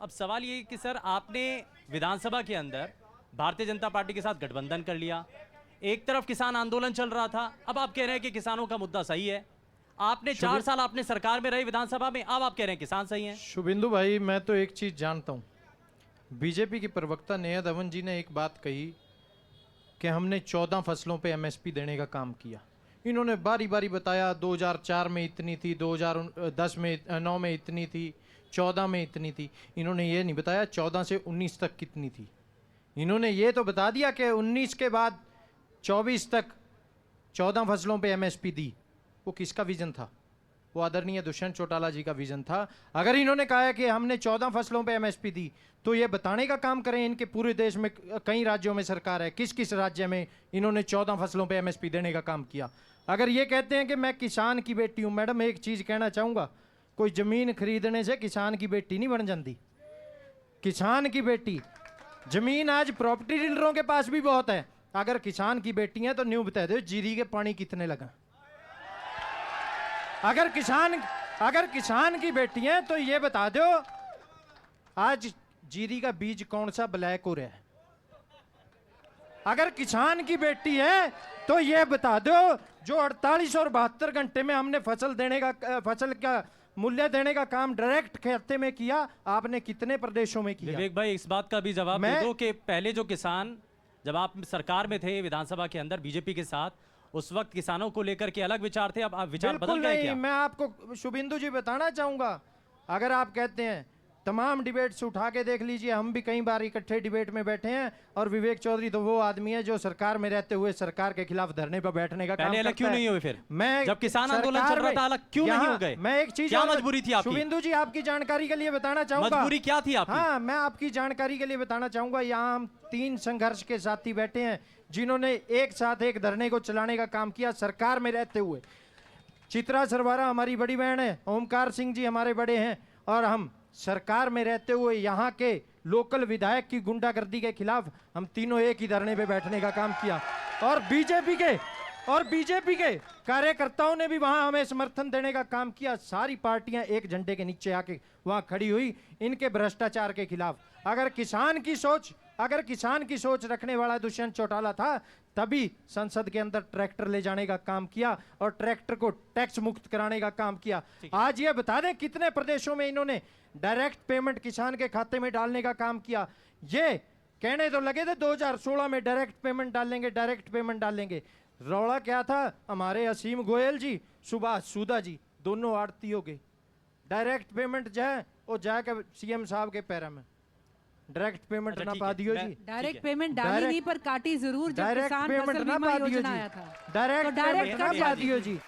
अब सवाल ये कि सर आपने विधानसभा के अंदर भारतीय जनता पार्टी के साथ गठबंधन कर लिया, एक तरफ किसान आंदोलन चल रहा था, अब आप कह रहे हैं कि किसानों का मुद्दा सही है। आपने 4 साल आपने सरकार में रहे विधानसभा में, अब आप कह रहे हैं किसान सही हैं। शुभेंदु भाई, मैं तो एक चीज जानता हूं, बीजेपी की प्रवक्ता नेहा धवन जी ने एक बात कही कि हमने 14 फसलों पे एमएसपी देने का काम किया। इन्होंने बारी बारी बताया 2004 में इतनी थी, 2010 में 9 में इतनी थी, 14 में इतनी थी। इन्होंने ये नहीं बताया 14 से 19 तक कितनी थी। इन्होंने ये तो बता दिया कि 19 के बाद 24 तक 14 फसलों पे एमएसपी दी। वो किसका विजन था? वो आदरणीय दुष्यंत चौटाला जी का विजन था। अगर इन्होंने कहा है कि हमने 14 फसलों पे एमएसपी दी, तो ये बताने का काम करें इनके पूरे देश में कई राज्यों में सरकार है, किस किस राज्य में इन्होंने 14 फसलों पे एमएसपी देने का काम किया। अगर ये कहते हैं कि मैं किसान की बेटी हूं, मैडम एक चीज कहना चाहूंगा, कोई जमीन खरीदने से किसान की बेटी नहीं बन जाती। किसान की बेटी, जमीन आज प्रॉपर्टी डीलरों के पास भी बहुत है। अगर किसान की बेटी है तो न्यू बता दो जीरी के पानी कितने लगा। अगर किसान की बेटी है तो ये बता दो आज जीरी का बीज कौन सा ब्लैक हो रहा है। अगर किसान की बेटी है तो ये बता दो जो 48 और 72 घंटे में हमने फसल का मूल्य देने का काम डायरेक्ट खाते में किया, आपने कितने प्रदेशों में किया? विवेक भाई इस बात का भी जवाब दे दो कि पहले जो किसान, जब आप सरकार में थे विधानसभा के अंदर बीजेपी के साथ, उस वक्त किसानों को लेकर के अलग विचार थे, अब आप विचार बदल गए क्या? मैं आपको शुभेंदु जी बताना चाहूंगा, अगर आप कहते हैं तमाम डिबेट्स उठा के देख लीजिए, हम भी कई बार इकट्ठे डिबेट में बैठे हैं, और विवेक चौधरी तो वो आदमी है जो सरकार में रहते हुए सरकार के खिलाफ धरने पर बैठने का काम करता है। अलग क्यों नहीं हुए फिर? मैं जब किसान आंदोलन चल रहा था अलग क्यों नहीं हो गए? मैं एक चीज, क्या मजबूरी थी आपकी? शुभेंदु जी आपकी जानकारी के लिए बताना चाहूंगा, मजबूरी क्या थी आपकी? हाँ, मैं आपकी जानकारी के लिए बताना चाहूंगा, यहाँ हम 3 संघर्ष के साथी बैठे हैं जिन्होंने एक साथ एक धरने को चलाने का काम किया सरकार में रहते हुए। चित्रा सरवारा हमारी बड़ी बहन है, ओमकार सिंह जी हमारे बड़े हैं, और हम सरकार में रहते हुए यहाँ के लोकल विधायक की गुंडागर्दी के खिलाफ हम तीनों एक ही धरने पे बैठने का काम किया। और बीजेपी के कार्यकर्ताओं ने भी वहां हमें समर्थन देने का काम किया। सारी पार्टियां एक झंडे के नीचे आके वहां खड़ी हुई इनके भ्रष्टाचार के खिलाफ। अगर किसान की सोच रखने वाला दुष्यंत चौटाला था, तभी संसद के अंदर ट्रैक्टर ले जाने का काम किया और ट्रैक्टर को टैक्स मुक्त कराने का काम किया। आज ये बता दें कितने प्रदेशों में इन्होंने डायरेक्ट पेमेंट किसान के खाते में डालने का काम किया। ये कहने तो लगे थे 2016 में डायरेक्ट पेमेंट डालेंगे। रौला क्या था? हमारे असीम गोयल जी, सुभाष सूदा जी दोनों आड़ती हो गए। डायरेक्ट पेमेंट जाए और जाकर सीएम साहब के पैर में डायरेक्ट पेमेंट ना पा दियो जी। डायरेक्ट पेमेंट डाली नहीं पर काटी जरूर जब किसान फसल बीमा योजना आया था। डायरेक्ट पेमेंट ना पा दियो जी।